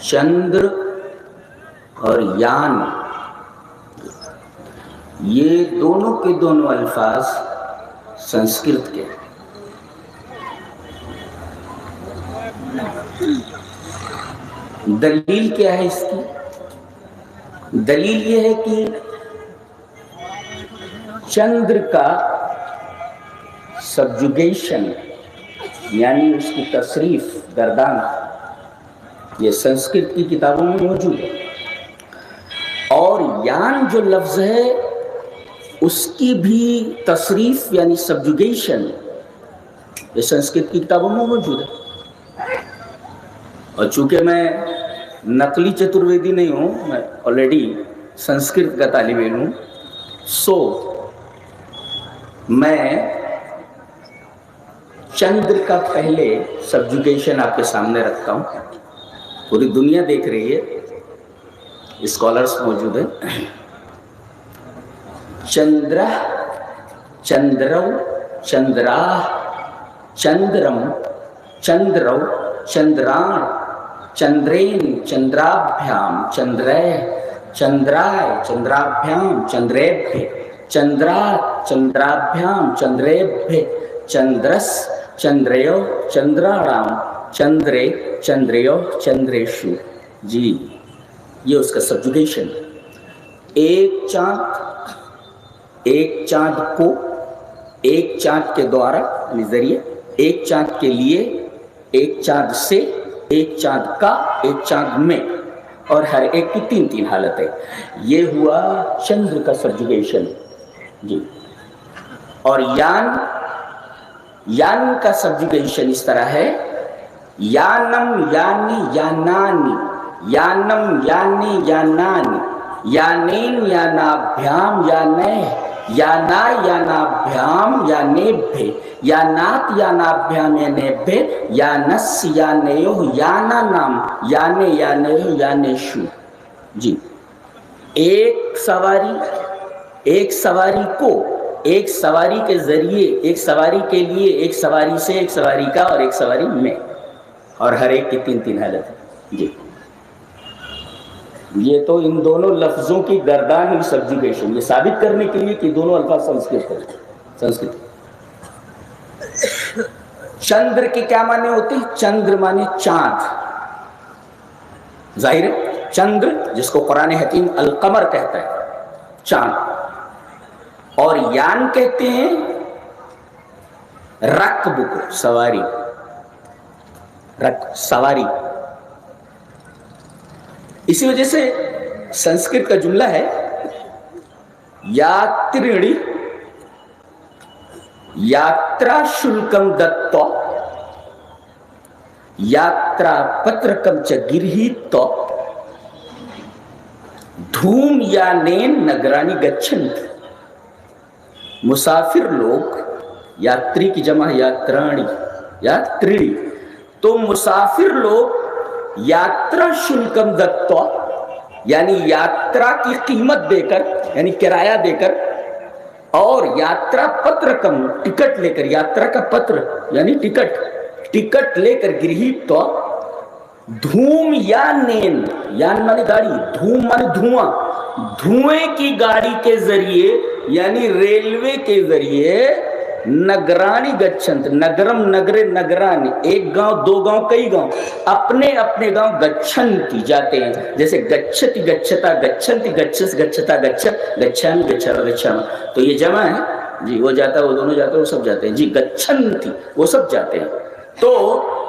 چندر اور یان، یہ دونوں کے دونوں الفاظ سنسکرت کے ہیں۔ دلیل کیا ہے اس کی؟ دلیل یہ ہے کہ چندر کا سبجوگیشن یعنی اس کی تصریف گردان یہ سنسکرت کی کتابوں میں موجود ہے، اور یان جو لفظ ہے اس کی بھی تصریف یعنی سبجوگیشن یہ سنسکرت کی کتابوں میں موجود ہے۔ اور چونکہ میں نقلی چترویدی نہیں ہوں، میں آلریڈی سنسکرت کا طالب علم ہوں، سو میں چندر کا پہلے سبجوگیشن آپ کے سامنے رکھتا ہوں۔ پوری دنیا دیکھ رہی ہے، اسکالرس موجود ہیں۔ چندرہ، چندرو، چندراہ، چندرم، چندرو، چندران، چندرین، چندرابھیام، چندرے، چندرائے، چندرابھیام، چندریبھے، چندرات، چندرابھیام، چندریبھے، چندرس، چندریو، چندراڑام، چندرے، چندریو، چندریشو۔ جی یہ اس کا سبجوگیشن۔ ایک چاند کو، ایک چاند کے دوارا یعنی ذریعے، ایک چاند کے لیے، ایک چاند سے، ایک چاند کا، ایک چاند میں، اور ہر ایک کی تین تین حالتیں۔ یہ ہوا چندر کا سبجوگیشن۔ جی اور یان کا سبجوگیشن اس طرح ہے: یانم، یانی، یانانی، یانم، یانی، یانانی، یانین، یانابھیام، یانے، یانا، یانابھیام، یانیبھے، یانات، یانابھیام، یانیبھے، یانس، یانیو، یانانام، یانے، یانیو، یانیشو۔ جی ایک سواری کو، ایک سواری کے ذریعے، ایک سواری کے لیے، ایک سواری سے، ایک سواری کا، اور ایک سواری میں، اور ہر ایک کی تین تین حالت ہے۔ جی یہ تو ان دونوں لفظوں کی گردان سبجوگیشن، یہ ثابت کرنے کے لیے کہ دونوں الفاظ سنسکرت۔ چندر کے کیا معنی ہوتے ہیں؟ چندر معنی چاند، ظاہر ہے چندر جس کو قرآن حکیم القمر کہتا ہے، چاند، اور یان کہتے ہیں رکب کو، سواری، سواری۔ اسی وجہ سے سنسکرت کا جملہ ہے یاترڑی یاترا شلکم دتو یاترا پترکم چ گرہیتو دھوم یانین نگرانی گچھنت۔ مسافر لوگ، یاتری کی جمع یاترانی، یاتری، تو مسافر لوگ یاترا شلکم دتو یعنی یاترا کی قیمت دے کر، یعنی کرایہ دے کر، اور یاترا پترکم ٹکٹ لے کر، یاترا کا پتر یعنی ٹکٹ لے کر، گرہیت تو دھوم یانین، یان مانے گاڑی، دھوم مانے دھواں، دھوئیں کی گاڑی کے ذریعے یعنی ریلوے کے ذریعے نگرانی گچھنت، نگرم نگرے نگرانی، ایک گاؤں دو گاؤں کئی گاؤں، اپنے اپنے گاؤں گچھنتی جاتے ہیں، جیسے گچھتی گچھتا گچھنتی گچھس گچھتا گچھت گچھان گچھا گچھانا، تو یہ جمع ہے جی، وہ جاتا ہے وہ دونوں جاتے ہیں وہ سب جاتے ہیں جی، گچھنتی وہ سب جاتے ہیں۔ تو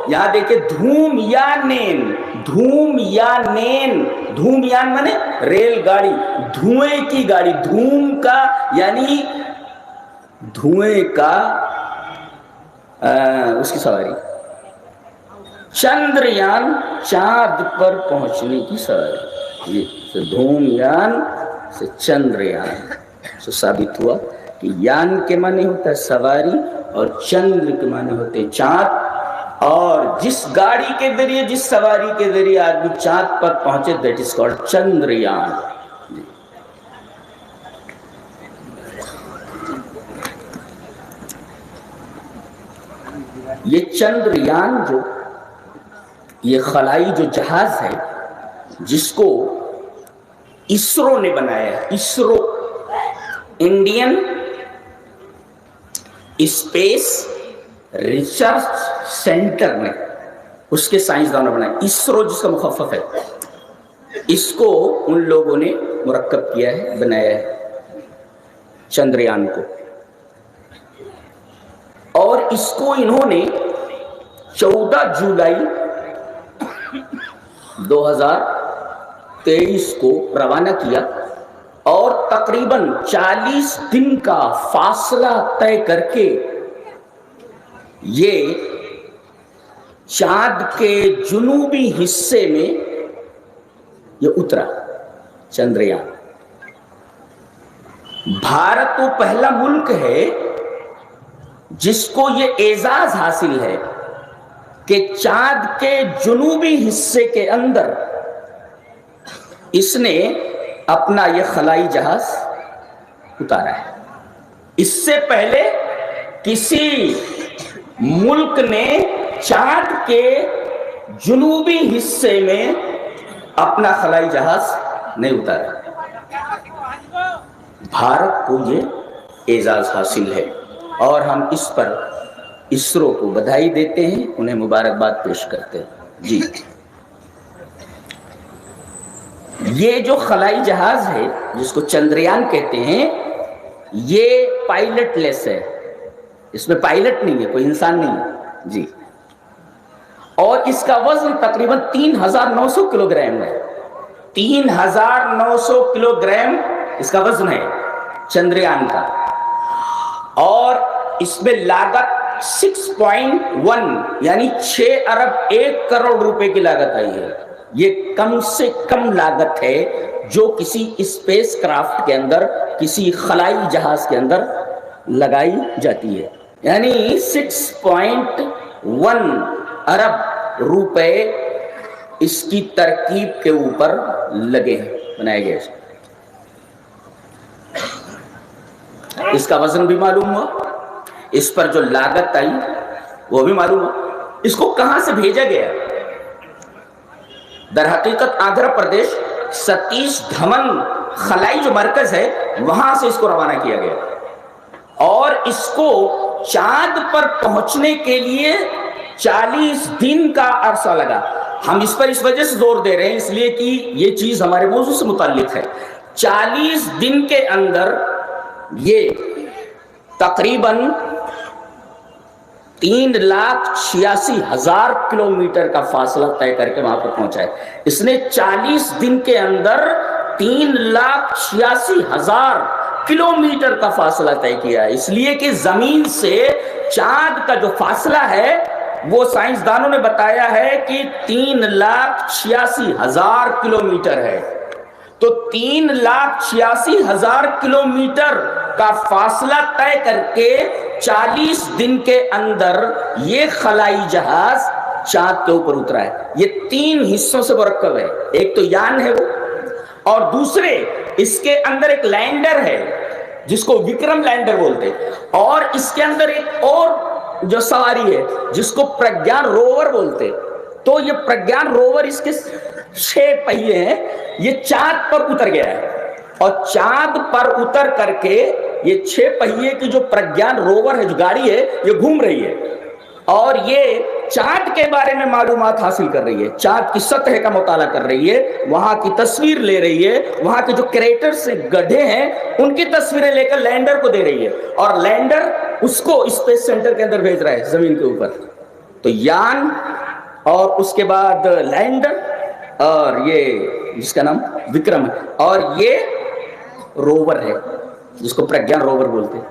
یہاں دیکھیں دھوم یانین، دھوم یانین، دھوم یان مانے ریل گاڑی، دھوئیں کی گاڑی، دھوم کا یعنی دھوئیں کا اس کی سواری، چندریان چاند پر پہنچنے کی سواری، یہ دھوم یان سے چندریان سے ثابت ہوا کہ یان کے معنی ہوتا ہے سواری اور چندر کے معنی ہوتے ہیں چاند، اور جس گاڑی کے ذریعے، جس سواری کے ذریعے آدمی چاند پر پہنچے دیٹ از کالڈ چندریان۔ یہ چندریان جو یہ خلائی جو جہاز ہے جس کو اسرو نے بنایا ہے. ISRO Indian space research centre نے اس کے سائنسدانوں نے بنایا. اسرو جس کا مخفف ہے, اس کو ان لوگوں نے مرکب کیا ہے, بنایا ہے چندریان کو. اور اس کو انہوں نے 14 جولائی 2023 کو روانہ کیا, اور تقریباً 40 دن کا فاصلہ طے کر کے یہ چاند کے جنوبی حصے میں یہ اترا چندریان. بھارت وہ پہلا ملک ہے جس کو یہ اعزاز حاصل ہے کہ چاند کے جنوبی حصے کے اندر اس نے اپنا یہ خلائی جہاز اتارا ہے. اس سے پہلے کسی ملک نے چاند کے جنوبی حصے میں اپنا خلائی جہاز نہیں اتارا. بھارت کو یہ اعزاز حاصل ہے, اور ہم اس پر اسرو کو بدھائی دیتے ہیں, انہیں مبارکباد پیش کرتے ہیں. جی, یہ جو خلائی جہاز ہے جس کو چندریان کہتے ہیں, یہ پائلٹ لیس ہے, اس میں پائلٹ نہیں ہے, کوئی انسان نہیں ہے. جی, اور اس کا وزن تقریباً 3900 کلو گرام ہے. 3900 کلو گرام اس کا وزن ہے چندریان کا. اور اس میں لاگت 6.1 یعنی 6 ارب 1 کروڑ روپے کی لاگت آئی ہے. یہ کم سے کم لاگت ہے جو کسی اسپیس کرافٹ کے اندر, کسی خلائی جہاز کے اندر لگائی جاتی ہے. یعنی 6.1 ارب روپے اس کی ترکیب کے اوپر لگے ہیں, بنائے گئے. اس کا وزن بھی معلوم ہوا, اس پر جو لاگت آئی وہ بھی معلوم ہوا. اس کو کہاں سے بھیجا گیا؟ در حقیقت آندھرا پردیش ستیش دھمن خلائی جو مرکز ہے وہاں سے اس کو روانہ کیا گیا, اور اس کو چاند پر پہنچنے کے لیے 40 دن کا عرصہ لگا. ہم اس پر اس وجہ سے زور دے رہے ہیں اس لیے کہ یہ چیز ہمارے موضوع سے متعلق ہے. 40 دن کے اندر یہ تقریباً 3,86,000 کلومیٹر کا فاصلہ طے کر کے وہاں پر پہنچا ہے. اس نے 40 دن کے اندر 3,86,000 کلومیٹر کا فاصلہ طے کیا ہے. اس لیے کہ زمین سے چاند کا جو فاصلہ ہے وہ سائنسدانوں نے بتایا ہے کہ 3,86,000 کلومیٹر ہے. تو 3,86,000 کلومیٹر کا فاصلہ طے کر کے 40 دن کے اندر یہ خلائی جہاز چاند کے اوپر اترا ہے. یہ 3 حصوں سے مرکب ہے. ایک تو یان ہے وہ, اور دوسرے اس کے اندر ایک لینڈر ہے جس کو وکرم لینڈر بولتے, اور اس کے اندر ایک اور جو سواری ہے جس کو پرگیان روور بولتے. تو یہ پرگیان روور اس کے 6 پہیے ہیں, یہ چاند پر اتر گیا ہے, اور چاند پر اتر کر کے یہ 6 پہیے کی جو پرگیان روور ہے جو گاڑی ہے یہ گھوم رہی ہے, اور یہ چاند کے بارے میں معلومات حاصل کر رہی ہے, چاند کی سطح کا مطالعہ کر رہی ہے, وہاں کی تصویر لے رہی ہے, وہاں کے جو کریٹر سے گڈھے ہیں ان کی تصویریں لے کر لینڈر کو دے رہی ہے, اور لینڈر اس کو اسپیس سینٹر کے اندر بھیج رہا ہے زمین کے اوپر. تو یان اور اس کے بعد لینڈر اور یہ جس کا نام وکرم ہے, اور یہ روور ہے جس کو پرگیان روور بولتے ہیں.